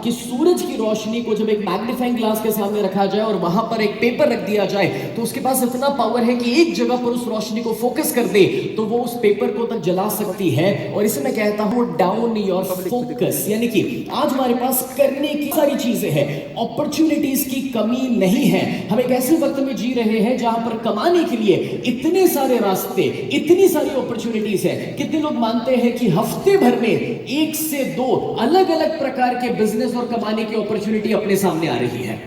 कि सूरज की रोशनी को जब एक मैग्नीफाइंग ग्लास के सामने रखा जाए और वहां पर एक पेपर रख दिया जाए तो उसके पास इतना पावर है कि एक जगह पर उस रोशनी को फोकस कर दे तो वो उस पेपर को तक जला सकती है। और इसे मैं कहता हूं डाउन योर फोकस, यानी कि आज हमारे पास करने की सारी चीजें हैं, अपॉर्चुनिटीज की कमी नहीं है। हम एक ऐसे वक्त में जी रहे हैं जहां पर कमाने के लिए इतने सारे रास्ते, इतनी सारी अपॉर्चुनिटीज है। कितने लोग मानते हैं कि हफ्ते भर में 1 से 2 अलग अलग प्रकार के बिजनेस और कमाने की अपॉर्चुनिटी अपने सामने आ रही है,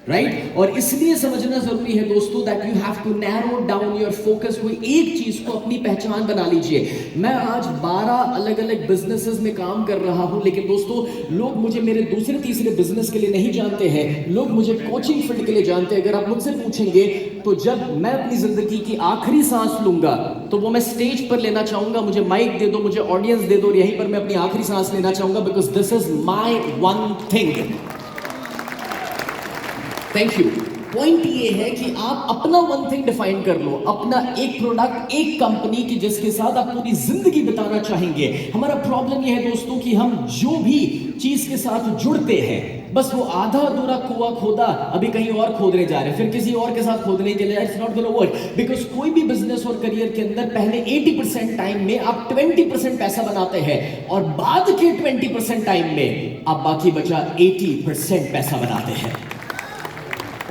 राइट? और इसलिए समझना जरूरी है दोस्तों that you have to narrow down your focus. कोई एक चीज को अपनी पहचान बना लीजिए। मैं आज 12 अलग अलग बिजनेसेस में काम कर रहा हूं, लेकिन दोस्तों लोग मुझे मेरे दूसरे तीसरे बिजनेस के लिए नहीं जानते हैं, लोग मुझे कोचिंग फील्ड के लिए जानते हैं। अगर आप मुझसे पूछेंगे तो जब मैं अपनी जिंदगी की आखिरी सांस लूंगा तो वो मैं स्टेज पर लेना चाहूंगा, मुझे माइक दे दो, मुझे ऑडियंस दे दो और यहीं पर मैं अपनी आखिरी सांस लेना चाहूंगा, because this is my one thing. Thank you. Point ये है कि आप अपना वन थिंग डिफाइन कर लो, अपना एक प्रोडक्ट, एक कंपनी की जिसके साथ आप पूरी जिंदगी बिताना चाहेंगे। हमारा प्रॉब्लम यह है दोस्तों कि हम जो भी चीज के साथ जुड़ते हैं बस वो आधा अधूरा कुआं खोदा अभी कहीं और खोदने जा रहे हैं, फिर किसी और के साथ खोदने के लिए। It's not gonna work, because कोई भी बिजनेस और करियर के अंदर पहले 80% टाइम में आप 20% पैसा बनाते हैं और बाद के 20% टाइम में आप बाकी बचा 80% पैसा बनाते हैं।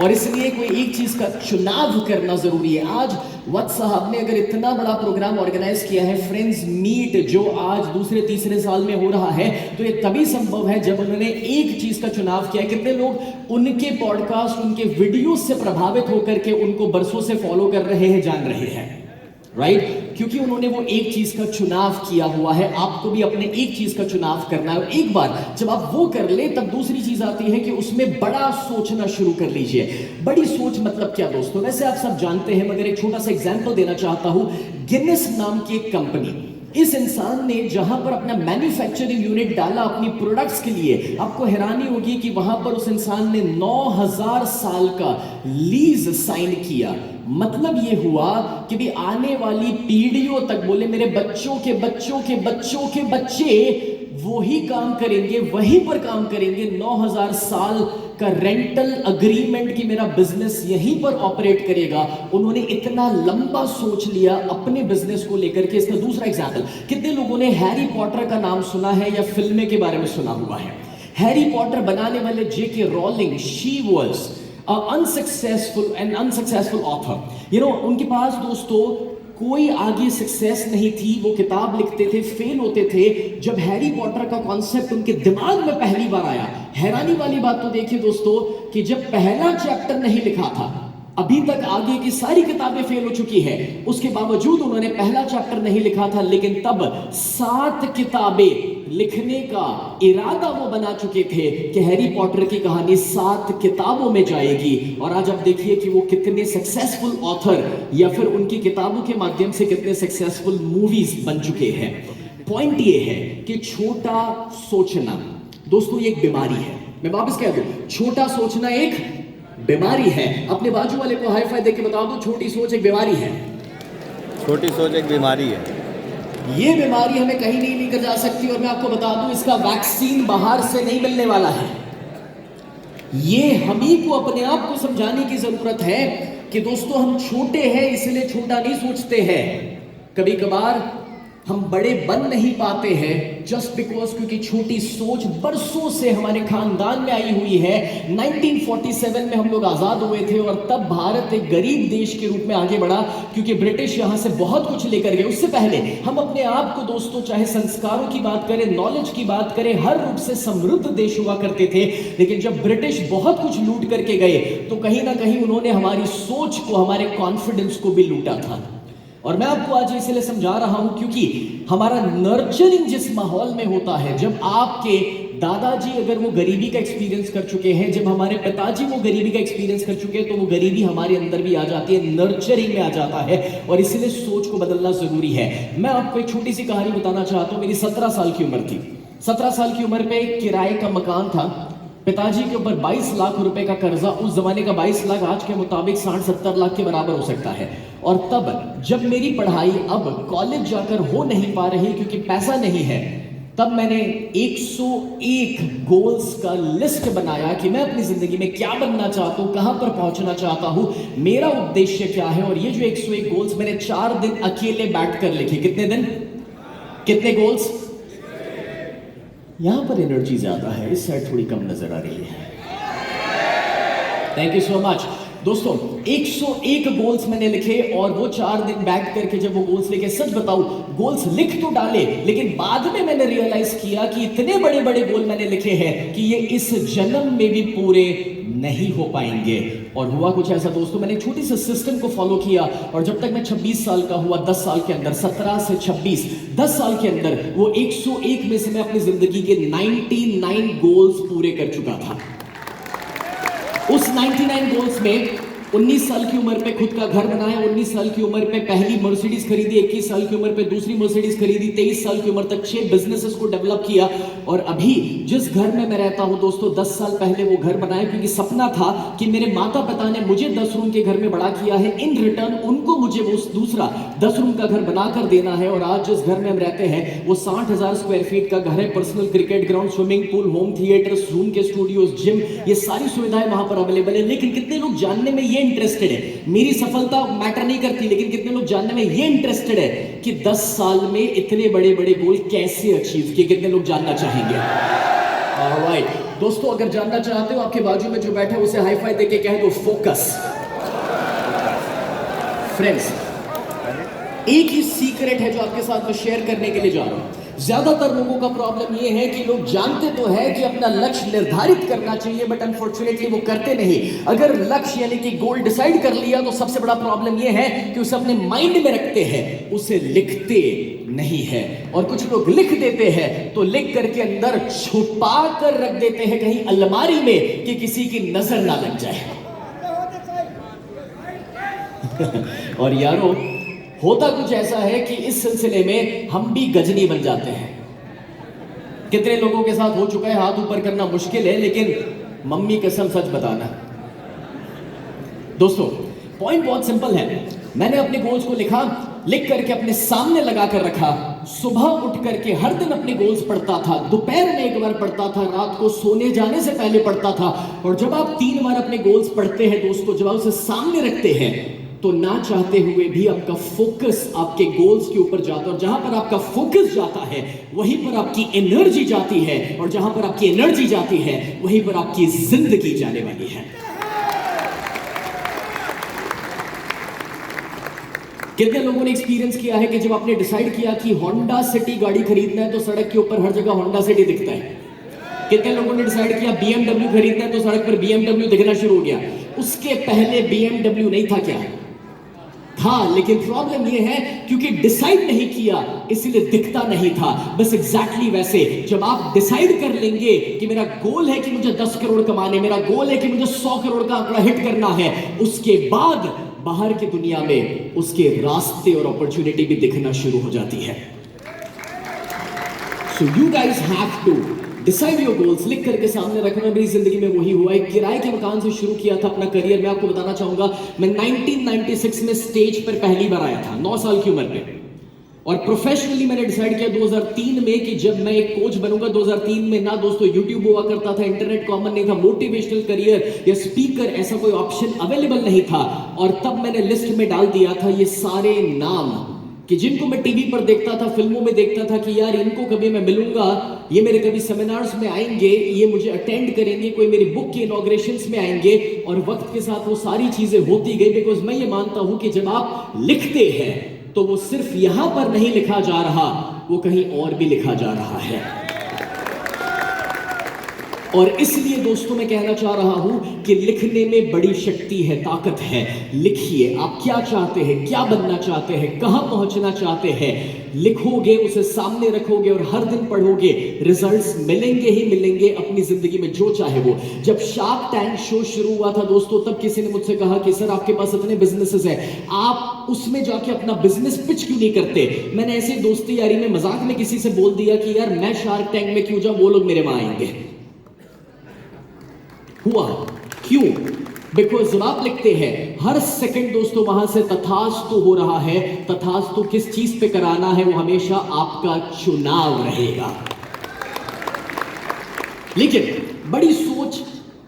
और इसलिए कोई एक चीज का चुनाव करना जरूरी है। आज वत्स साहब ने अगर इतना बड़ा प्रोग्राम ऑर्गेनाइज किया है, फ्रेंड्स मीट, जो आज दूसरे तीसरे साल में हो रहा है, तो ये तभी संभव है जब उन्होंने एक चीज का चुनाव किया। कितने लोग उनके पॉडकास्ट, उनके वीडियो से प्रभावित होकर के उनको बरसों से फॉलो कर रहे हैं, जान रहे हैं, राइट? क्योंकि उन्होंने वो एक चीज का चुनाव किया हुआ है। आपको भी अपने एक चीज का चुनाव करना है। एक बार जब आप वो कर ले तब दूसरी चीज आती है कि उसमें बड़ा सोचना शुरू कर लीजिए। बड़ी सोच मतलब क्या दोस्तों? वैसे आप सब जानते हैं, मगर एक छोटा सा एग्जांपल देना चाहता हूं। गिनेस नाम की एक कंपनी, इस इंसान ने जहां पर अपना मैन्युफैक्चरिंग यूनिट डाला अपनी प्रोडक्ट्स के लिए, आपको हैरानी होगी कि वहां पर उस इंसान ने 9000 साल का लीज साइन किया। मतलब ये हुआ कि भी आने वाली पीढ़ियों तक, बोले मेरे बच्चों के बच्चों के बच्चों के बच्चे वही काम करेंगे, वहीं पर काम करेंगे। 9000 साल का रेंटल अग्रीमेंट की मेरा बिजनेस यहीं पर ऑपरेट करेगा। उन्होंने इतना लंबा सोच लिया अपने बिजनेस को लेकर के। इसका दूसरा एग्जांपल, कितने लोगों ने हैरी पॉटर का नाम सुना है या फिल्में के बारे में सुना हुआ है? हैरी पॉटर बनाने वाले JK Rowling, she was unsuccessful author. उनके पास दोस्तों कोई आगे सक्सेस नहीं थी। वो किताब लिखते थे, फेल होते थे। जब हैरी पॉटर का कॉन्सेप्ट उनके दिमाग में पहली बार आया, हैरानी वाली बात तो देखिए दोस्तों कि जब पहला चैप्टर नहीं लिखा था, अभी तक आगे की सारी किताबें फेल हो चुकी है, उसके बावजूद उन्होंने पहला चैप्टर नहीं लिखा था, लेकिन तब 7 किताबें लिखने का इरादा वो बना चुके थे कि हैरी पॉटर की कहानी 7 किताबों में जाएगी। और आज आप देखिए कि वो कितने सक्सेसफुल ऑथर या फिर उनकी किताबों के माध्यम से कितने सक्सेसफुल मूवीज बन चुके हैं। पॉइंट ये है कि छोटा सोचना दोस्तों ये एक बीमारी है। मैं वापस कह दूं, छोटा सोचना एक बीमारी है। अपने बाजू वाले को हाई फाई देके बता दो, छोटी सोच एक बीमारी है। छोटी सोच एक बीमारी है। ये बीमारी हमें कहीं नहीं लेकर जा सकती। और मैं आपको बता दूं, इसका वैक्सीन बाहर से नहीं मिलने वाला है। ये हम ही को अपने आप को समझाने की जरूरत है कि दोस्तों हम छोटे हैं इसलिए छोटा नहीं सोचते हैं। कभी कभार हम बड़े बन नहीं पाते हैं जस्ट बिकॉज क्योंकि छोटी सोच बरसों से हमारे खानदान में आई हुई है। 1947 में हम लोग आजाद हुए थे और तब भारत एक गरीब देश के रूप में आगे बढ़ा क्योंकि ब्रिटिश यहां से बहुत कुछ लेकर गए। उससे पहले हम अपने आप को दोस्तों, चाहे संस्कारों की बात करें, नॉलेज की बात करें, हर रूप से समृद्ध देश हुआ करते थे। लेकिन जब ब्रिटिश बहुत कुछ लूट करके गए तो कहीं ना कहीं उन्होंने हमारी सोच को, हमारे कॉन्फिडेंस को भी लूटा था। और मैं आपको आज इसलिए समझा रहा हूं क्योंकि हमारा नर्चरिंग जिस माहौल में होता है, जब आपके दादाजी अगर वो गरीबी का एक्सपीरियंस कर चुके हैं, जब हमारे पिताजी वो गरीबी का एक्सपीरियंस कर चुके हैं, तो वो गरीबी हमारे अंदर भी आ जाती है, नर्चरिंग में आ जाता है। और इसलिए सोच को बदलना जरूरी है। मैं आपको एक छोटी सी कहानी बताना चाहता हूं। मेरी 17 साल की उम्र थी। 17 साल की उम्र पे एक किराए का मकान था। पिताजी के ऊपर 22 लाख रुपए का कर्जा। उस जमाने का 22 लाख आज के मुताबिक 60-70 लाख के बराबर हो सकता है। और तब जब मेरी पढ़ाई अब कॉलेज जाकर हो नहीं पा रही क्योंकि पैसा नहीं है, तब मैंने 101 गोल्स का लिस्ट बनाया कि मैं अपनी जिंदगी में क्या बनना चाहता हूं, कहां पर पहुंचना चाहता हूं, मेरा उद्देश्य क्या है। और ये जो 101 गोल्स मैंने 4 दिन अकेले बैठकर लिखे। कितने दिन, कितने गोल्स? यहां पर एनर्जी ज्यादा है, इस साइड थोड़ी कम नजर आ रही है। थैंक यू सो मच दोस्तों। 101 गोल्स मैंने लिखे और वो 4 दिन बैठ करके जब वो गोल्स लेके, सच बताऊं गोल्स लिख तो डाले, लेकिन बाद में मैंने रियलाइज किया कि इतने बड़े बड़े गोल मैंने लिखे हैं कि ये इस जन्म में भी पूरे नहीं हो पाएंगे। और हुआ कुछ ऐसा दोस्तों, मैंने छोटी सी सिस्टम को फॉलो किया और जब तक मैं 26 साल का हुआ, 10 साल के अंदर, 17 से 26, 10 साल के अंदर वो 101 में से मैं अपनी जिंदगी के 99 गोल्स पूरे कर चुका था। उस 99 गोल्स में 19 साल की उम्र पे खुद का घर बनाया, 19 साल की उम्र पे पहली मर्सिडीज खरीदी, 21 साल की उम्र पे दूसरी मर्सिडीज खरीदी, 23 साल की उम्र तक 6 बिजनेसेस को डेवलप किया। और अभी जिस घर में मैं रहता हूं दोस्तों, 10 साल पहले वो घर बनाया क्योंकि सपना था कि मेरे माता पिता ने मुझे 10 रूम के घर में बड़ा किया है, इन रिटर्न उनको मुझे वो दूसरा 10 रूम का घर बनाकर देना है। और आज जिस घर में हम रहते हैं वो 60,000 स्क्वायर फीट का घर है, personal cricket ground, swimming pool, home theatre, zoom के स्टूडियोज, जिम, ये सारी सुविधाएं वहां पर अवेलेबल है। लेकिन कितने लोग जानने में ये इंटरेस्टेड है, मेरी सफलता मैटर नहीं करती, लेकिन कितने लोग जानने में ये इंटरेस्टेड है कि 10 साल में इतने बड़े बड़े गोल कैसे अचीव किए? कितने लोग जानना चाहेंगे? ऑलराइट दोस्तों, अगर जानना चाहते हो, आपके बाजू में जो बैठा है उसे हाई फाई देके कह दो फोकस। फ्रेंड्स, एक ही सीक्रेट है जो आपके साथ में शेयर करने के लिए जा रहा हूं। ज्यादातर लोगों का प्रॉब्लम यह है कि लोग जानते तो है कि अपना लक्ष्य निर्धारित करना चाहिए, बट अनफॉर्चुनेटली वो करते नहीं। अगर लक्ष्य यानी कि गोल डिसाइड कर लिया तो सबसे बड़ा प्रॉब्लम यह है कि उसे अपने माइंड में रखते हैं, उसे लिखते नहीं है। और कुछ लोग लिख देते हैं तो लिख करके अंदर छुपा कर रख देते हैं कहीं अलमारी में कि किसी की नजर ना लग जाए। और यारों, होता कुछ ऐसा है कि इस सिलसिले में हम भी गजनी बन जाते हैं। कितने लोगों के साथ हो चुका है, हाथ ऊपर करना मुश्किल है, लेकिन मम्मी कसम सच बताना। दोस्तों, पॉइंट बहुत सिंपल है। मैंने अपने गोल्स को लिखा, लिख करके अपने सामने लगा कर रखा। सुबह उठ करके हर दिन अपने गोल्स पढ़ता था, दोपहर में एक बार पढ़ता था, रात को सोने जाने से पहले पढ़ता था। और जब आप 3 बार अपने गोल्स पढ़ते हैं दोस्तों, जब आप उसे सामने रखते हैं तो ना चाहते हुए भी आपका फोकस आपके गोल्स के ऊपर जाता है। और जहां पर आपका फोकस जाता है वहीं पर आपकी एनर्जी जाती है, और जहां पर आपकी एनर्जी जाती है वहीं पर आपकी जिंदगी जाने वाली है। कितने लोगों ने एक्सपीरियंस किया है कि जब आपने डिसाइड किया कि होंडा सिटी गाड़ी खरीदना है तो सड़क के ऊपर हर जगह होंडा सिटी दिखता है। कितने लोगों ने डिसाइड किया BMW खरीदना है तो सड़क पर BMW दिखना शुरू हो गया। उसके पहले BMW नहीं था क्या? था, लेकिन प्रॉब्लम यह है क्योंकि डिसाइड नहीं किया इसलिए दिखता नहीं था। बस एग्जैक्टली वैसे जब आप डिसाइड कर लेंगे कि मेरा गोल है कि मुझे 10 करोड़ कमाने, मेरा गोल है कि मुझे 100 करोड़ का आंकड़ा हिट करना है, उसके बाद बाहर की दुनिया में उसके रास्ते और अपॉर्चुनिटी भी दिखना शुरू हो जाती है। So you guys have to decide your goals, लिख करके सामने रखना। मेरी जिंदगी में वही हुआ। एक किराए के मकान से शुरू किया था अपना करियर। मैं आपको बताना चाहूंगा, मैं 1996 में स्टेज पर पहली बार आया था, 9 साल की उम्र पे। और प्रोफेशनली मैंने डिसाइड किया 2003 में कि जब मैं एक कोच बनूंगा। 2003 में ना दोस्तों यूट्यूब हुआ करता था, इंटरनेट कॉमन नहीं था, मोटिवेशनल करियर या स्पीकर ऐसा कोई ऑप्शन अवेलेबल नहीं था। और तब मैंने लिस्ट में डाल दिया था ये सारे नाम कि जिनको मैं टीवी पर देखता था, फिल्मों में देखता था कि यार इनको कभी मैं मिलूंगा, ये मेरे कभी सेमिनार्स में आएंगे, ये मुझे अटेंड करेंगे, कोई मेरी बुक के इनॉग्रेशंस में आएंगे। और वक्त के साथ वो सारी चीजें होती गई, बिकॉज मैं ये मानता हूं कि जब आप लिखते हैं तो वो सिर्फ यहां पर नहीं लिखा जा रहा, वो कहीं और भी लिखा जा रहा है। और इसलिए दोस्तों मैं कहना चाह रहा हूं कि लिखने में बड़ी शक्ति है, ताकत है। लिखिए, आप क्या चाहते हैं, क्या बनना चाहते हैं, कहां पहुंचना चाहते हैं, लिखोगे, उसे सामने रखोगे और हर दिन पढ़ोगे, रिजल्ट्स मिलेंगे ही मिलेंगे अपनी जिंदगी में, जो चाहे वो। जब शार्क टैंक शो शुरू हुआ था दोस्तों, तब किसी ने मुझसे कहा कि सर आपके पास इतने बिजनेसेस हैं, आप उसमें जाके अपना बिजनेस पिच क्यों नहीं करते? मैंने ऐसे दोस्ती यारी में मजाक में किसी से बोल दिया कि यार मैं शार्क टैंक में क्यों जाऊं, वो लोग मेरे वहां आएंगे। हुआ क्यों? बिकॉज जब आप लिखते हैं हर सेकंड दोस्तों वहां से तथास्तु हो रहा है। तथास्तु किस चीज पे कराना है वो हमेशा आपका चुनाव रहेगा। लेकिन बड़ी सोच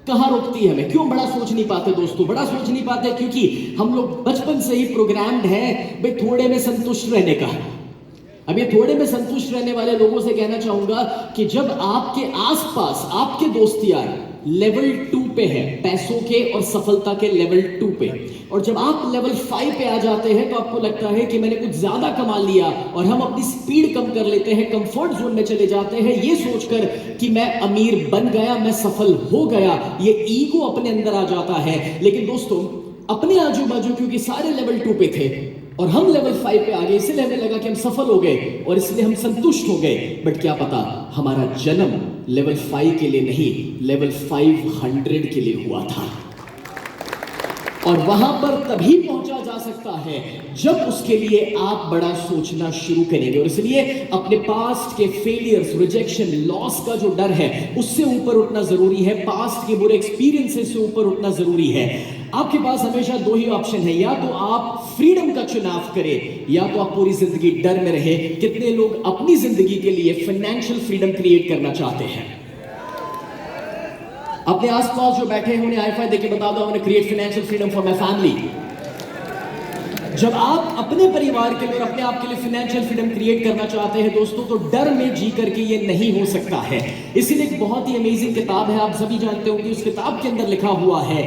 कहां रोकती है हमें? क्यों बड़ा सोच नहीं पाते दोस्तों? बड़ा सोच नहीं पाते क्योंकि हम लोग बचपन से ही प्रोग्राम्ड हैं भाई थोड़े में संतुष्ट रहने का। अब ये थोड़े में संतुष्ट रहने वाले लोगों से कहना चाहूंगा कि जब आपके आसपास आपके दोस्त यार लेवल 2 पे है, पैसों के और सफलता के लेवल 2 पे, और जब आप लेवल 5 पे आ जाते हैं तो आपको लगता है कि मैंने कुछ ज्यादा कमा लिया, और हम अपनी स्पीड कम कर लेते हैं, कंफर्ट जोन में चले जाते हैं ये सोचकर कि मैं अमीर बन गया, मैं सफल हो गया। ये ईगो अपने अंदर आ जाता है। लेकिन दोस्तों अपने आजू बाजू क्योंकि सारे लेवल 2 पे थे और हम लेवल 5 पे आ गए, इसलिए हमें लगा कि हम सफल हो गए और इसलिए हम संतुष्ट हो गए। बट क्या पता हमारा जन्म लेवल 5 के लिए नहीं, लेवल 500 के लिए हुआ था। और वहां पर तभी पहुंचा जा सकता है जब उसके लिए आप बड़ा सोचना शुरू करेंगे। और इसलिए अपने पास्ट के फेलियर्स, रिजेक्शन, लॉस का जो डर है उससे ऊपर उठना जरूरी है। पास्ट के बुरे एक्सपीरियंसेस से ऊपर उठना जरूरी है। आपके पास हमेशा दो ही ऑप्शन है, या तो आप फ्रीडम का चुनाव करें या तो आप पूरी जिंदगी डर में रहे। कितने लोग अपनी जिंदगी के लिए फाइनेंशियल फ्रीडम क्रिएट करना चाहते हैं? अपने आसपास जो बैठे हैं उन्हें हाई-फाई देके बता दो, उन्हें create financial freedom for my family. जब आप अपने परिवार के लिए और अपने आप के लिए फाइनेंशियल फ्रीडम क्रिएट करना चाहते हैं दोस्तों, तो डर में जी करके ये नहीं हो सकता है। इसीलिए एक बहुत ही अमेजिंग किताब है, आप सभी जानते होंगे। उस किताब के अंदर लिखा हुआ है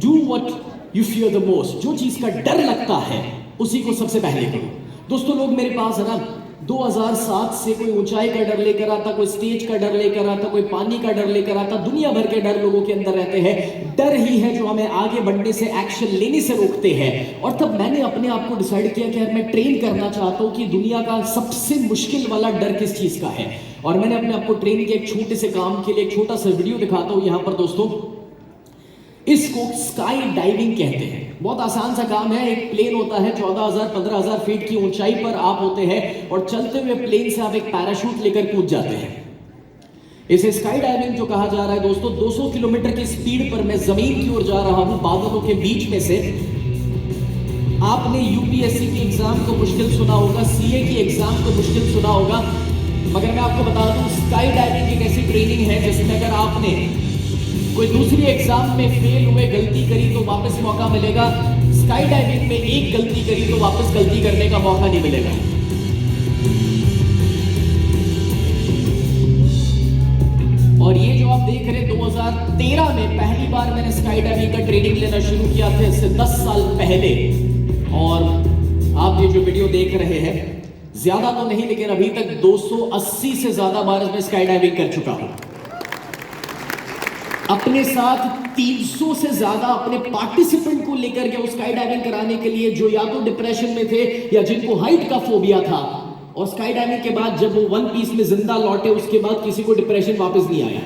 do what you fear the most. जो चीज का डर लगता है उसी को सबसे पहले करो। दोस्तों लोग मेरे पास है ना 2007 से कोई ऊंचाई का डर लेकर आता, कोई स्टेज का डर लेकर आता, कोई पानी का डर लेकर आता, दुनिया भर के डर लोगों के अंदर रहते हैं। डर ही है जो हमें आगे बढ़ने से, एक्शन लेने से रोकते हैं। और तब मैंने अपने आप को डिसाइड किया कि यार मैं ट्रेन करना चाहता हूं कि दुनिया का सबसे मुश्किल वाला डर किस चीज का है। और मैंने अपने आप को ट्रेन किया एक छोटे से काम के लिए। एक छोटा सा वीडियो दिखाता हूं यहां पर दोस्तों। इसको स्काई डाइविंग कहते हैं। बहुत आसान सा काम है। एक प्लेन होता है 14,000-15,000 फीट की ऊंचाई पर आप होते हैं और चलते हुए प्लेन से आप एक पैराशूट लेकर कूद जाते हैं। इसे स्काई डाइविंग जो कहा जा रहा है दोस्तों। 200 किलोमीटर की स्पीड पर मैं जमीन की ओर जा रहा हूं बादलों के बीच में से। आपने यूपीएससी की एग्जाम को मुश्किल सुना होगा, सीए की एग्जाम को मुश्किल सुना होगा, मगर मैं आपको बता दूं स्काई डाइविंग एक ऐसी ट्रेनिंग है जिसमें अगर आपने कोई दूसरी एग्जाम में फेल हुए, गलती करी तो वापस मौका मिलेगा। स्काई डाइविंग में एक गलती करी तो वापस गलती करने का मौका नहीं मिलेगा। और ये जो आप देख रहे हैं 2013 में पहली बार मैंने स्काई डाइविंग का ट्रेनिंग लेना शुरू किया था, इससे 10 साल पहले। और आप ये जो वीडियो देख रहे हैं ज्यादा तो नहीं, लेकिन अभी तक 280 से ज्यादा बार मैं स्काई डाइविंग कर चुका हूं। अपने साथ 300 से ज्यादा अपने पार्टिसिपेंट को लेकर गया स्काई डाइविंग कराने के लिए, जो या तो डिप्रेशन में थे या जिनको हाइट का फोबिया था। और स्काई डाइविंग के बाद जब वो वन पीस में जिंदा लौटे उसके बाद किसी को डिप्रेशन वापस नहीं आया।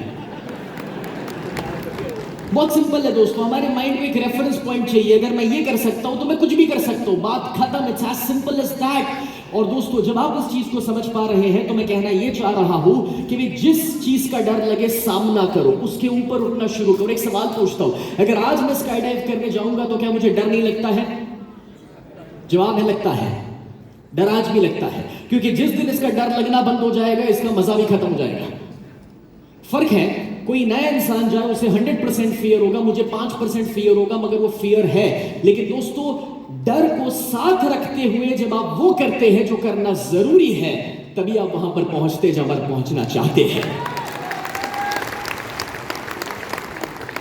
बहुत सिंपल है दोस्तों, हमारे माइंड में एक रेफरेंस पॉइंट चाहिए। अगर मैं ये कर सकता हूं तो मैं कुछ भी कर सकता हूं, बात खत्म। It's as simple as that. और दोस्तों जब आप इस चीज को समझ पा रहे हैं तो मैं कहना ये चाह रहा हूं कि भी जिस चीज का डर लगे सामना करो, उसके ऊपर उठना शुरू करो। एक सवाल पूछता हूं, अगर आज मैं स्काई डाइव करने जाऊंगा तो क्या मुझे डर नहीं लगता है? जवाब है लगता है। डर आज भी लगता है, क्योंकि जिस दिन इसका डर लगना बंद हो जाएगा इसका मजा भी खत्म हो जाएगा। फर्क है, कोई नया इंसान जाए उसे 100% फियर होगा, मुझे 5% फियर होगा, मगर वो फियर है। लेकिन दोस्तों डर को साथ रखते हुए जब आप वो करते हैं जो करना जरूरी है, तभी आप वहां पर पहुंचते जहां पर पहुंचना चाहते हैं।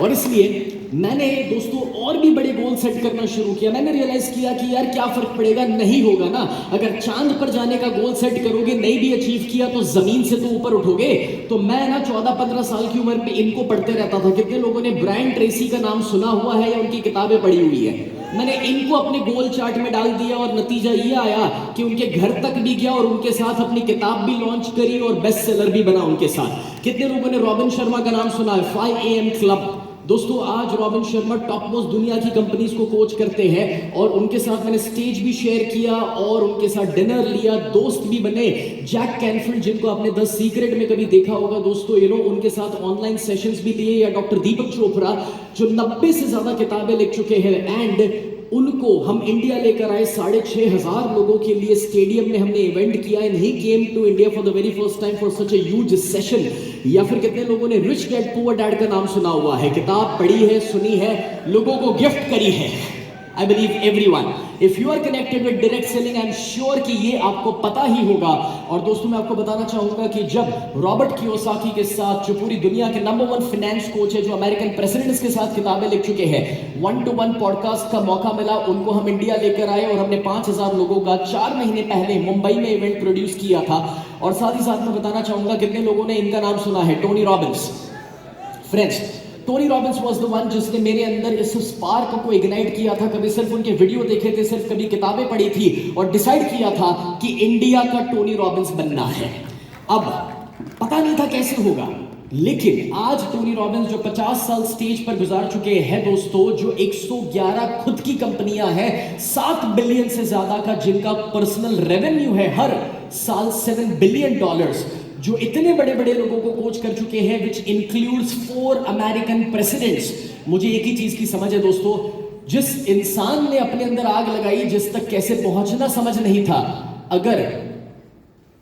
और इसलिए मैंने दोस्तों और भी बड़े गोल सेट करना शुरू किया। मैंने रियलाइज किया कि यार क्या फर्क पड़ेगा, नहीं होगा ना। अगर चांद पर जाने का गोल सेट करोगे, नहीं भी अचीव किया तो जमीन से तो ऊपर उठोगे। तो मैं ना 14-15 साल की उम्र में इनको पढ़ते रहता था। कितने लोगों ने ब्रायन ट्रेसी का नाम सुना हुआ है या उनकी किताबें पढ़ी हुई है? मैंने इनको अपने गोल चार्ट में डाल दिया और नतीजा ये आया कि उनके घर तक भी गया और उनके साथ अपनी किताब भी लॉन्च करी और बेस्ट सेलर भी बना उनके साथ। कितने लोगों ने रॉबिन शर्मा का नाम सुना है? 5 AM क्लब। दोस्तों आज रॉबिन शर्मा टॉप मोस्ट दुनिया की कंपनीज को कोच करते हैं और उनके साथ मैंने स्टेज भी शेयर किया और उनके साथ डिनर लिया, दोस्त भी बने। जैक कैनफिल्ड जिनको आपने द सीक्रेट में कभी देखा होगा दोस्तों, उनके साथ ऑनलाइन सेशंस भी दिए, या डॉक्टर दीपक चोपड़ा जो 90 से ज्यादा किताबें लिख चुके हैं। एंड उनको हम इंडिया लेकर आए, 6,500 लोगों के लिए स्टेडियम में हमने इवेंट किया, and he came to India for the very first time for such a huge session. या फिर कितने लोगों ने रिच डैड पुअर डैड का नाम सुना हुआ है, किताब पढ़ी है, सुनी है, लोगों को गिफ्ट करी है? I believe everyone. If you are connected with direct selling, I'm sure कि ये आपको पता ही होगा। और दोस्तों मैं आपको बताना चाहूंगा कि जब रॉबर्ट कियोसाकी के साथ, जो पूरी दुनिया के नंबर 1 फाइनेंस कोच है, जो अमेरिकन प्रेसिडेंट्स के साथ किताबें लिख चुके हैं, 1-to-1 पॉडकास्ट का मौका मिला, उनको हम इंडिया लेकर आए और हमने 5,000 लोगों का 4 महीने पहले मुंबई में इवेंट प्रोड्यूस किया था। और साथ ही साथ मैं बताना चाहूंगा कितने लोगों ने इनका नाम सुना है, Tony Robbins. Friends, Tony Robbins was the one जिसने मेरे अंदर इस स्पार्क को इग्नाइट किया था। कभी सिर्फ उनके वीडियो देखे थे, सिर्फ कभी किताबें पढ़ी थी और डिसाइड किया था कि इंडिया का टोनी रॉबिन्स बनना है। अब पता नहीं था कैसे होगा, लेकिन आज टोनी रॉबिन्स जो 50 साल स्टेज पर गुजार चुके हैं दोस्तों, जो 111 खुद की कंपनियां हैं, 7 बिलियन से ज्यादा का जिनका पर्सनल रेवेन्यू है हर साल $7 बिलियन, जो इतने बड़े बड़े लोगों को कोच कर चुके हैं, विच इंक्लूड्स 4 अमेरिकन प्रेसिडेंट्स। मुझे एक ही चीज की समझ है दोस्तों, जिस इंसान ने अपने अंदर आग लगाई, जिस तक कैसे पहुंचना समझ नहीं था, अगर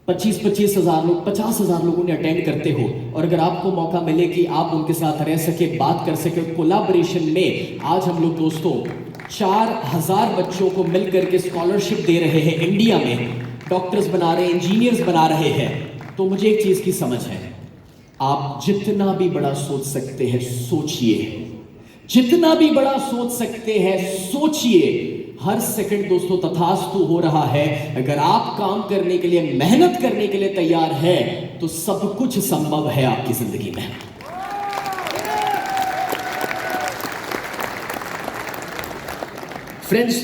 25-25 हजार लोग, 50,000 लोगों ने अटेंड करते हो, और अगर आपको मौका मिले कि आप उनके साथ रह सके, बात कर सके, कोलैबोरेशन में, आज हम लोग दोस्तों 4,000 बच्चों को मिलकर के स्कॉलरशिप दे रहे हैं इंडिया में, डॉक्टर्स बना रहे हैं, इंजीनियर्स बना रहे हैं। तो मुझे एक चीज की समझ है, आप जितना भी बड़ा सोच सकते हैं सोचिए, जितना भी बड़ा सोच सकते हैं सोचिए। हर सेकंड दोस्तों तथास्तु हो रहा है। अगर आप काम करने के लिए, मेहनत करने के लिए तैयार है, तो सब कुछ संभव है आपकी जिंदगी में। फ्रेंड्स,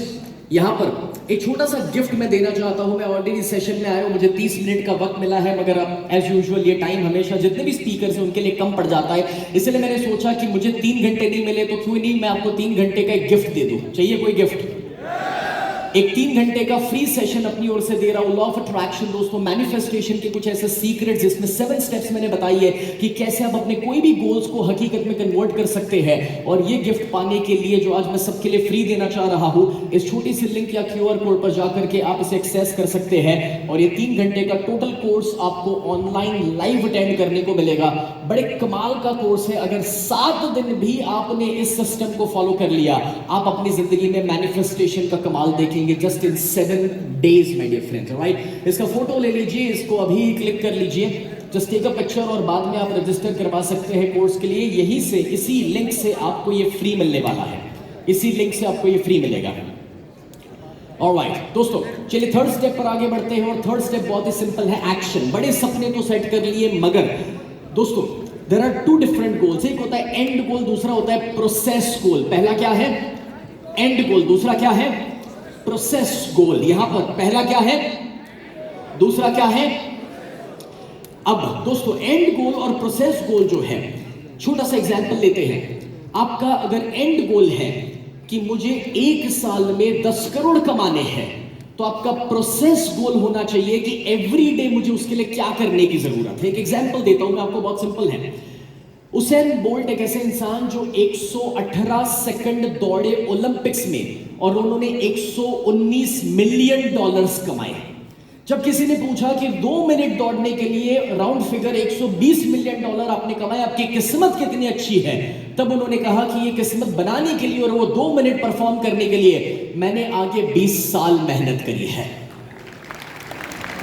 यहां पर एक छोटा सा गिफ्ट मैं देना चाहता हूं। मैं ऑलरेडी सेशन में आया हूं, मुझे 30 मिनट का वक्त मिला है, मगर अब एज यूजुअल ये टाइम हमेशा जितने भी स्पीकर्स हैं उनके लिए कम पड़ जाता है। इसलिए मैंने सोचा कि मुझे 3 घंटे नहीं मिले तो क्यों नहीं मैं आपको 3 घंटे का एक गिफ्ट दे दूं। चाहिए कोई गिफ्ट? एक 3 घंटे का फ्री सेशन अपनी ओर से दे रहा हूं। लॉ ऑफ अट्रैक्शन दोस्तों, मैनिफेस्टेशन के कुछ ऐसे सीक्रेट्स, जिसमें 7 स्टेप्स मैंने बताई है कि कैसे आप अपने कोई भी गोल्स को हकीकत में कन्वर्ट कर सकते हैं। और ये गिफ्ट पाने के लिए, जो आज मैं सबके लिए फ्री देना चाह रहा हूं, इस छोटी सी लिंक या QR कोड पर जाकर के आप इसे एक्सेस कर सकते हैं। और ये 3 घंटे का टोटल कोर्स आपको ऑनलाइन लाइव अटेंड करने को मिलेगा। बड़े कमाल का कोर्स है। अगर 7 दिन भी आपने इस सिस्टम को फॉलो कर लिया, आप अपनी जिंदगी में मैनिफेस्टेशन का कमाल देखेंगे just in 7 days my dear friends, right? इसका फोटो ले लीजिए, इसको अभी क्लिक कर लीजिए, जस्ट टेक अ पिक्चर, और बाद में आप रजिस्टर करवा सकते हैं कोर्स के लिए। यहीं से, इसी लिंक से आपको ये फ्री मिलने वाला है, इसी लिंक से आपको ये फ्री मिलेगा। ऑलराइट दोस्तों, चलिए थर्ड स्टेप पर आगे बढ़ते हैं। और थर्ड स्टेप बहुत ही सिंपल है, एक्शन। बड़े सपने तो सेट कर लिए, मगर दोस्तों देयर आर 2 डिफरेंट गोल्स। एक होता है एंड गोल, दूसरा होता है प्रोसेस गोल। पहला क्या है? एंड गोल। दूसरा क्या है? प्रोसेस गोल। यहां पर पहला क्या है, दूसरा क्या है? अब दोस्तों एंड गोल और प्रोसेस गोल जो है, छोटा सा एग्जांपल लेते हैं। आपका अगर एंड गोल है कि मुझे 1 साल में 10 करोड़ कमाने हैं, तो आपका प्रोसेस गोल होना चाहिए कि एवरी डे मुझे उसके लिए क्या करने की जरूरत है। एक एग्जांपल देता हूं मैं आपको, बहुत सिंपल है। उसेन बोल्ट एक ऐसे इंसान जो 118 सेकंड दौड़े ओलंपिक्स में, और उन्होंने $119 मिलियन कमाए। जब किसी ने पूछा कि 2 मिनट दौड़ने के लिए राउंड फिगर $120 मिलियन आपने कमाए, आपकी किस्मत कितनी अच्छी है, तब उन्होंने कहा कि ये किस्मत बनाने के लिए और वो 2 मिनट परफॉर्म करने के लिए मैंने आगे 20 साल मेहनत करी है।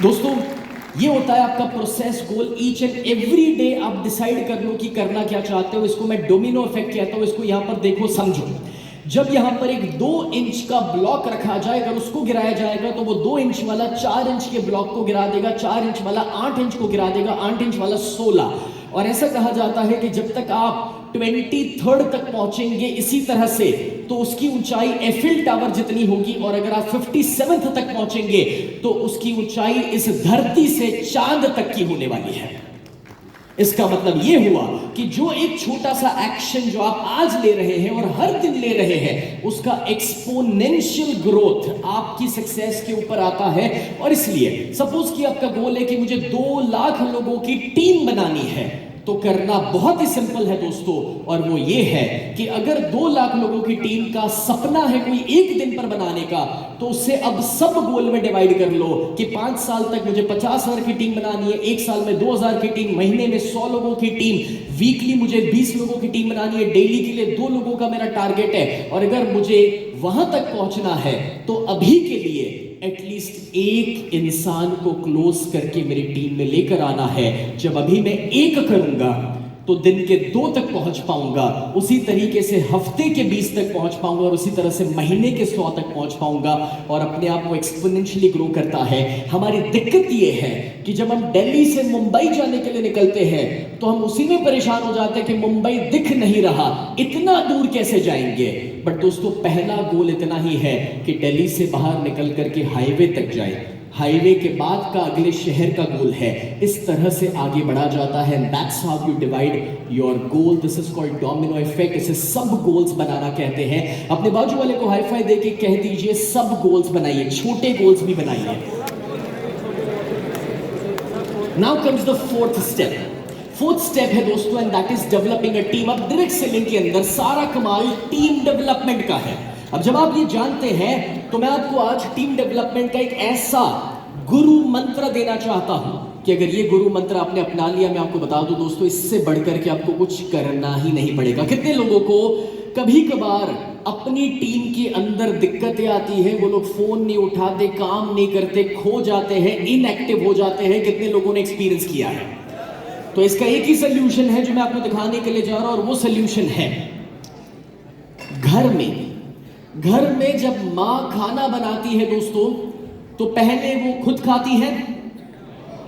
दोस्तों ये होता है आपका process goal. Each and every day आप डिसाइड कर लो कि करना क्या चाहते हो। इसको मैं डोमिनो इफेक्ट कहता हूं। इसको यहां पर देखो, समझो। जब यहां पर एक 2 इंच का ब्लॉक रखा जाए, अगर उसको गिराया जाएगा तो वो 2 इंच वाला 4 इंच के ब्लॉक को गिरा देगा, 4 इंच वाला 8 इंच को गिरा देगा, 8 इंच वाला 16। और ऐसा कहा जाता है कि जब तक आप 23rd तक पहुंचेंगे इसी तरह से, तो उसकी ऊंचाई एफिल टावर जितनी होगी, और अगर आप 57th तक पहुंचेंगे तो उसकी ऊंचाई इस धरती से चांद तक की होने वाली है। इसका मतलब यह हुआ कि जो एक छोटा सा एक्शन जो आप आज ले रहे हैं और हर दिन ले रहे हैं, उसका एक्सपोनेंशियल ग्रोथ आपकी सक्सेस के ऊपर आता है। और इसलिए सपोज कि आपका गोल है कि मुझे 2 लाख लोगों की टीम बनानी है, तो करना बहुत ही सिंपल है दोस्तों, और वो ये है कि अगर 2 लाख लोगों की टीम का सपना है कोई एक दिन पर बनाने का, तो उससे अब सब गोल में डिवाइड कर लो कि 5 साल तक मुझे 50,000 की टीम बनानी है, 1 साल में 2,000 की टीम, महीने में 100 लोगों की टीम, वीकली मुझे 20 लोगों की टीम बनानी है, डेली के लिए 2 लोगों का मेरा टारगेट है। और अगर मुझे वहां तक पहुंचना है तो अभी के लिए एटलीस्ट एक इंसान को क्लोज करके मेरी टीम में लेकर आना है। जब अभी मैं 1 करूंगा तो दिन के 2 तक पहुंच पाऊंगा, उसी तरीके से हफ्ते के 20 तक पहुंच पाऊंगा, और उसी तरह से महीने के 100 तक पहुंच पाऊंगा, और अपने आप वो एक्सपोनेंशियली ग्रो करता है। हमारी दिक्कत ये है कि जब हम दिल्ली से मुंबई जाने के लिए निकलते हैं तो हम उसी में परेशान हो जाते हैं कि मुंबई दिख नहीं रहा, इतना दूर कैसे जाएंगे। बट दोस्तों पहला गोल इतना ही है कि दिल्ली से बाहर निकल करके हाईवे तक जाए, हाईवे के बाद का अगले शहर का गोल है, इस तरह से आगे बढ़ा जाता है। That's how you divide your goal. This is called domino effect. इसे सब गोल्स बनाना कहते हैं। अपने बाजू वाले को हाई फाई देके कह दीजिए सब गोल्स बनाइए, छोटे गोल्स भी बनाइए। Now comes the 4th step. 4th step है दोस्तों, and that is developing a team. अब डायरेक्ट सेलिंग के अंदर सारा कमाल टीम डेवलपमेंट का है। अब जब आप ये जानते हैं तो मैं आपको आज टीम डेवलपमेंट का एक ऐसा गुरु मंत्र देना चाहता हूं कि अगर ये गुरु मंत्र आपने अपना लिया, मैं आपको बता दूं दोस्तों, इससे बढ़कर के आपको कुछ करना ही नहीं पड़ेगा। कितने लोगों को कभी कभार अपनी टीम के अंदर दिक्कतें आती है, वो लोग फोन नहीं उठाते, काम नहीं करते, खो जाते हैं, इनएक्टिव हो जाते हैं। कितने लोगों ने एक्सपीरियंस किया है? तो इसका एक ही सोल्यूशन है जो मैं आपको दिखाने के लिए जा रहा हूं, और वो सोल्यूशन है घर में जब मां खाना बनाती है दोस्तों, तो पहले वो खुद खाती है?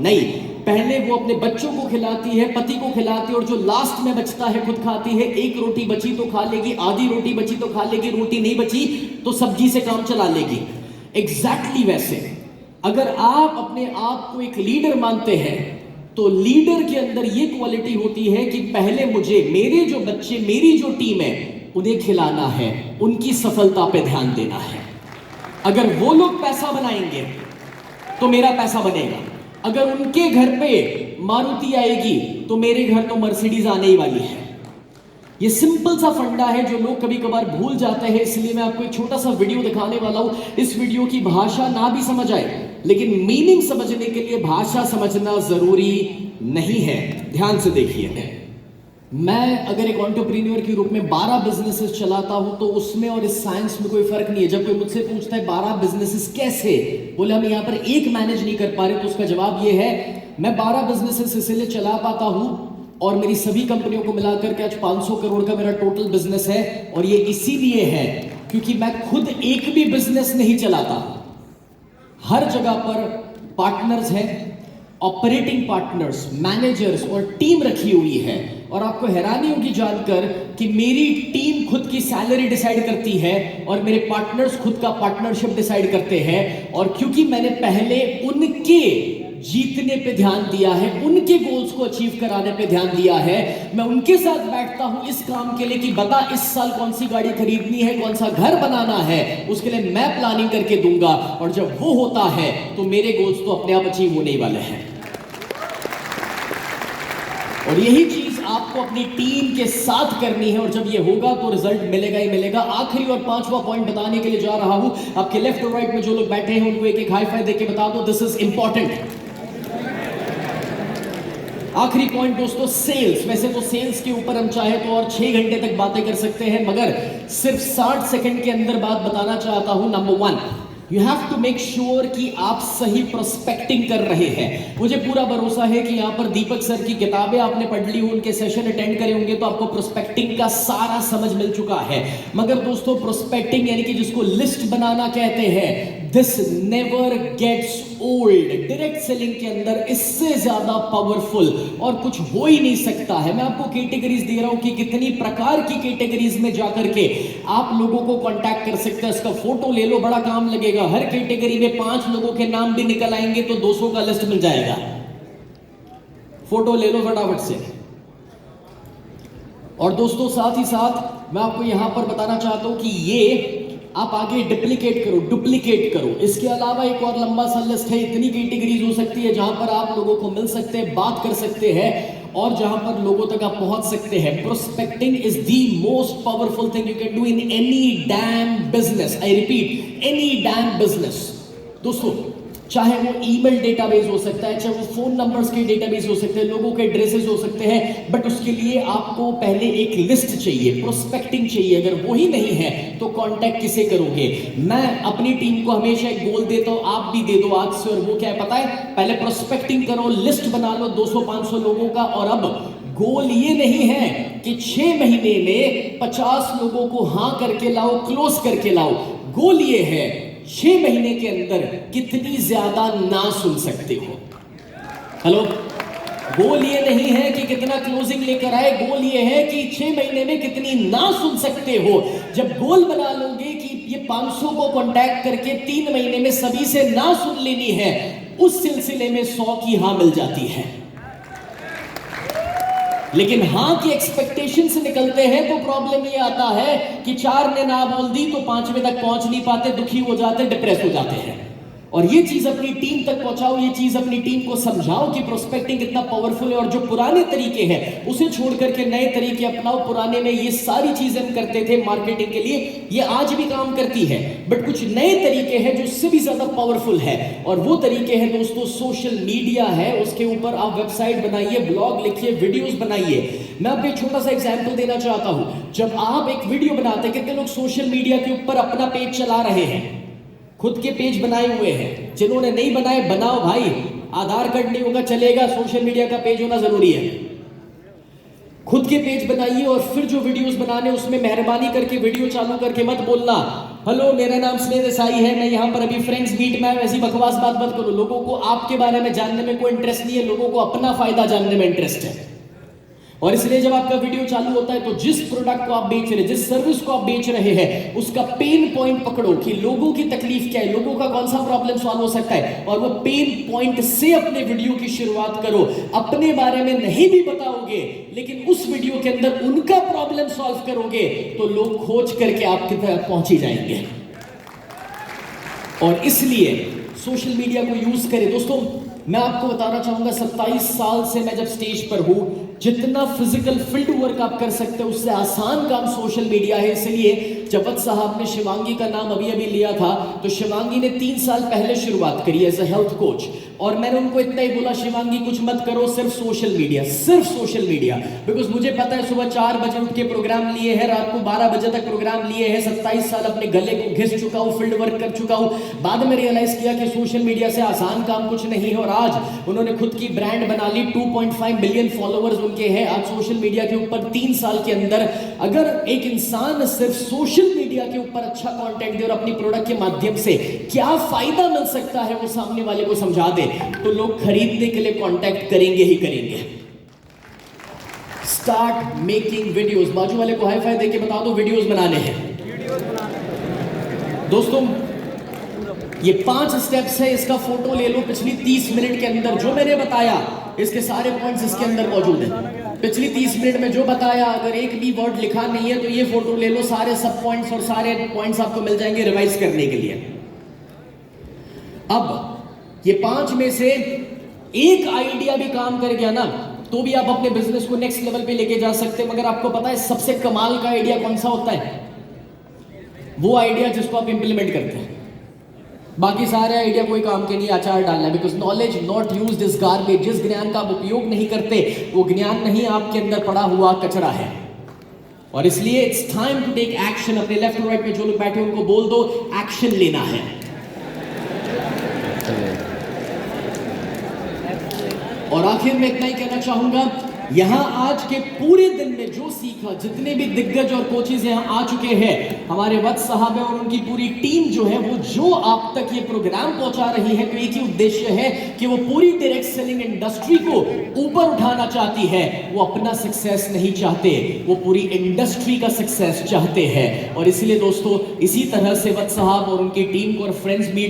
नहीं, पहले वो अपने बच्चों को खिलाती है, पति को खिलाती है, और जो लास्ट में बचता है खुद खाती है। 1 रोटी बची तो खा लेगी, आधी रोटी बची तो खा लेगी, रोटी नहीं बची तो सब्जी से काम चला लेगी। एग्जैक्टली वैसे अगर आप अपने आप को एक लीडर मानते हैं तो लीडर के अंदर ये क्वालिटी होती है कि पहले मुझे मेरे जो बच्चे, मेरी जो टीम है, उन्हें खिलाना है, उनकी सफलता पे ध्यान देना है। अगर वो लोग पैसा बनाएंगे तो मेरा पैसा बनेगा। अगर उनके घर पे मारुति आएगी तो मेरे घर तो मर्सिडीज आने ही वाली है। ये सिंपल सा फंडा है जो लोग कभी कभार भूल जाते हैं। इसलिए मैं आपको एक छोटा सा वीडियो दिखाने वाला हूं। इस वीडियो की भाषा ना भी समझ आए, लेकिन मीनिंग समझने के लिए भाषा समझना जरूरी नहीं है। ध्यान से देखिए। मैं अगर एक एंटरप्रेन्योर के रूप में 12 बिजनेसेस चलाता हूं तो उसमें और इस साइंस में कोई फर्क नहीं है। जब कोई मुझसे पूछता है 12 बिजनेसेस कैसे, बोले हम यहां पर एक मैनेज नहीं कर पा रहे, तो उसका जवाब ये है मैं 12 बिजनेसेस इसलिए चला पाता हूं, और मेरी सभी कंपनियों को मिलाकर के आज 500 करोड़ का मेरा टोटल बिजनेस है, और ये इसीलिए है क्योंकि मैं खुद एक भी बिजनेस नहीं चलाता। हर जगह पर पार्टनर्स हैं, ऑपरेटिंग पार्टनर्स, मैनेजर्स और टीम रखी हुई है। और आपको हैरानी होगी जानकर कि मेरी टीम खुद की सैलरी डिसाइड करती है और मेरे पार्टनर्स खुद का पार्टनरशिप डिसाइड करते हैं। और क्योंकि मैंने पहले उनके जीतने पे ध्यान दिया है, उनके गोल्स को अचीव कराने पे ध्यान दिया है, मैं उनके साथ बैठता हूं इस काम के लिए कि बता इस साल कौन सी गाड़ी खरीदनी है, कौन सा घर बनाना है, उसके लिए मैं प्लानिंग करके दूंगा। और जब वो होता है तो मेरे गोल्स तो अपने आप अचीव होने ही वाले हैं। और यही चीज आपको अपनी टीम के साथ करनी है, और जब ये होगा तो रिजल्ट मिलेगा ही मिलेगा। आखिरी और 5वां पॉइंट बताने के लिए जा रहा हूं। आपके लेफ्ट और राइट में जो लोग बैठे हैं उनको एक एक हाई फाइव देके बता दो, दिस इज इंपॉर्टेंट। आखिरी पॉइंट दोस्तों, सेल्स। वैसे तो सेल्स के ऊपर हम चाहे तो और 6 घंटे तक बातें कर सकते हैं, मगर सिर्फ 60 सेकंड के अंदर बात बताना चाहता हूं। Number 1, you have to make sure कि आप सही प्रोस्पेक्टिंग कर रहे हैं। मुझे पूरा भरोसा है कि यहाँ पर दीपक सर की किताबें आपने पढ़ ली हो, उनके सेशन अटेंड करे होंगे, तो आपको प्रोस्पेक्टिंग का सारा समझ मिल चुका है। मगर दोस्तों प्रोस्पेक्टिंग यानी कि जिसको लिस्ट बनाना कहते हैं, this never gets old. Direct selling के अंदर इससे ज्यादा पावरफुल और कुछ हो ही नहीं सकता है। मैं आपको कैटेगरीज दे रहा हूं कि कितनी प्रकार की कैटेगरीज में जाकर के आप लोगों को कांटेक्ट कर सकते हैं। इसका फोटो ले लो, बड़ा काम लगेगा। हर कैटेगरी में 5 लोगों के नाम भी निकल आएंगे तो 200 का लिस्ट मिल जाएगा। फोटो ले लो फटाफट से। और दोस्तों साथ ही साथ मैं आपको यहां पर बताना चाहता हूं कि ये आप आगे डुप्लीकेट करो। इसके अलावा एक और लंबा सा लिस्ट है। इतनी कैटेगरीज हो सकती है जहां पर आप लोगों को मिल सकते हैं, बात कर सकते हैं। और जहां पर लोगों तक आप पहुंच सकते हैं। Prospecting is the most powerful thing you can do in any damn business. I repeat, any damn business. दोस्तों, चाहे वो ईमेल डेटाबेस हो सकता है, चाहे वो फोन नंबर्स के डेटाबेस हो सकते हैं, लोगों के एड्रेसेस हो सकते हैं, बट उसके लिए आपको पहले एक लिस्ट चाहिए, प्रोस्पेक्टिंग चाहिए। अगर वही नहीं है तो कांटेक्ट किसे करोगे? मैं अपनी टीम को हमेशा एक गोल देता हूं, आप भी दे दो आज से, और वो क्या है पता है? पहले प्रोस्पेक्टिंग करो, लिस्ट बना लो 200-500 लोगों का। और अब गोल ये नहीं है कि 6 महीने में 50 लोगों को हां करके लाओ, क्लोज करके लाओ। गोल ये है 6 महीने के अंदर कितनी ज्यादा ना सुन सकते हो। हेलो, गोल ये नहीं है कि कितना क्लोजिंग लेकर आए, गोल ये है कि 6 महीने में कितनी ना सुन सकते हो। जब गोल बना लोगे कि ये 500 को कांटेक्ट करके 3 महीने में सभी से ना सुन लेनी है, उस सिलसिले में 100 की हां मिल जाती है। लेकिन हां की एक्सपेक्टेशन से निकलते हैं तो प्रॉब्लम ये आता है कि 4 ने ना बोल दी तो 5वें तक पहुंच नहीं पाते, दुखी हो जाते, डिप्रेस हो जाते हैं। और ये चीज अपनी टीम तक पहुंचाओ, ये चीज अपनी टीम को समझाओ कि प्रोस्पेक्टिंग कितना पावरफुल है, और जो पुराने तरीके हैं उसे छोड़ करके नए तरीके अपनाओ। पुराने में ये सारी चीजें हम करते थे मार्केटिंग के लिए, ये आज भी काम करती है, बट कुछ नए तरीके हैं जो इससे भी ज्यादा पावरफुल है। और वो तरीके हैं दोस्तों सोशल मीडिया है। उसके ऊपर आप वेबसाइट बनाइए, ब्लॉग लिखिए, वीडियोस बनाइए। मैं आपको एक छोटा सा एग्जांपल देना चाहता हूं। जब आप एक वीडियो बनाते हैं, कितने लोग सोशल मीडिया के ऊपर अपना पेज चला रहे हैं, खुद के पेज बनाए हुए हैं? जिन्होंने नहीं बनाए, बनाओ भाई। आधार कार्ड नहीं होगा चलेगा, सोशल मीडिया का पेज होना जरूरी है। खुद के पेज बनाइए, और फिर जो वीडियोस बनाने उसमें मेहरबानी करके वीडियो चालू करके मत बोलना हेलो मेरा नाम स्नेह देसाई है, मैं यहां पर अभी फ्रेंड्स मीट में, ऐसी बकवास बात मत करो। लोगों को आपके बारे में जानने में कोई इंटरेस्ट नहीं है, लोगों को अपना फायदा जानने में इंटरेस्ट है। और इसलिए जब आपका वीडियो चालू होता है तो जिस प्रोडक्ट को आप बेच रहे हैं, जिस सर्विस को आप बेच रहे हैं, उसका पेन पॉइंट पकड़ो कि लोगों की तकलीफ क्या है, लोगों का कौन सा प्रॉब्लम सॉल्व हो सकता है, और वो पेन पॉइंट से अपने वीडियो की शुरुआत करो। अपने बारे में नहीं भी बताओगे, लेकिन उस वीडियो के अंदर उनका प्रॉब्लम सॉल्व करोगे तो लोग खोज करके आपकी तरफ पहुंच ही जाएंगे। और इसलिए सोशल मीडिया को यूज करें। दोस्तों, मैं आपको बताना चाहूंगा 27 साल से मैं जब स्टेज पर हूं, जितना फिजिकल फील्ड वर्क आप कर सकते हो उससे आसान काम सोशल मीडिया है। इसलिए जब वत्स साहब ने शिवांगी का नाम अभी अभी लिया था, तो शिवांगी ने 3 साल पहले शुरुआत करी एज अ हेल्थ कोच, और मैंने उनको इतना ही बोला शिवांगी कुछ मत करो, सिर्फ सोशल मीडिया, सिर्फ सोशल मीडिया। बिकॉज मुझे पता है सुबह 4 बजे उठ के प्रोग्राम लिए हैं, रात को 12 बजे तक प्रोग्राम लिए हैं, 27 साल अपने गले को घिस चुका हूं, फील्ड वर्क कर चुका हूं। बाद में रियलाइज किया कि सोशल मीडिया से आसान काम कुछ नहीं है, और आज उन्होंने खुद की ब्रांड बना ली, 2.5 मिलियन फॉलोअर्स उनके हैं आज सोशल मीडिया के ऊपर। 3 साल के अंदर अगर एक इंसान सिर्फ सोशल मीडिया के ऊपर अच्छा कंटेंट दे और अपनी प्रोडक्ट के माध्यम से क्या फायदा मिल सकता है वो सामने वाले को समझा दे, तो लोग खरीदने के लिए कांटेक्ट करेंगे ही करेंगे। Start making videos. बाजू वाले को हाई फाई देके बता दो वीडियोस बनाने हैं। दोस्तों, ये 5 स्टेप्स है, इसका फोटो ले लो। पिछली 30 मिनट के अंदर जो मैंने बताया, इसके सारे पॉइंट्स इसके अंदर मौजूद हैं। पिछली 30 मिनट में जो बताया, अगर एक भी वर्ड लिखा नहीं है तो ये फोटो ले लो, सारे सब पॉइंट्स और सारे पॉइंट्स आपको मिल जाएंगे रिवाइज करने के लिए। अब ये 5 में से एक आइडिया भी काम कर गया ना, तो भी आप अपने बिजनेस को नेक्स्ट लेवल पे लेके जा सकते हैं। मगर आपको पता है सबसे कमाल का आइडिया कौन सा होता है? वो आइडिया जिसको आप इंप्लीमेंट करते हैं। बाकी सारे आइडिया कोई काम के नहीं, अचार डालना। Because knowledge not used is garbage. जिस ज्ञान का आप उपयोग नहीं करते वो ज्ञान नहीं, आपके अंदर पड़ा हुआ कचरा है। और इसलिए it's time to take action. अपने लेफ्ट और राइट में जो लोग बैठे उनको बोल दो एक्शन लेना है। और आखिर में इतना ही कहना चाहूंगा, यहां आज के पूरे दिन में जो सीखा, जितने भी दिग्गज और कोचेज यहां आ चुके हैं, हमारे वत्स साहब है और उनकी पूरी टीम जो है, वो जो आप तक ये प्रोग्राम पहुंचा रही है, तो एक ही उद्देश्य है कि वो पूरी डायरेक्ट सेलिंग इंडस्ट्री को ऊपर उठाना चाहती है। वो अपना सक्सेस नहीं चाहते, वो पूरी इंडस्ट्री का सक्सेस चाहते हैं। और इसलिए दोस्तों, इसी तरह से वत्स साहब और उनकी टीम को और फ्रेंड्स मीट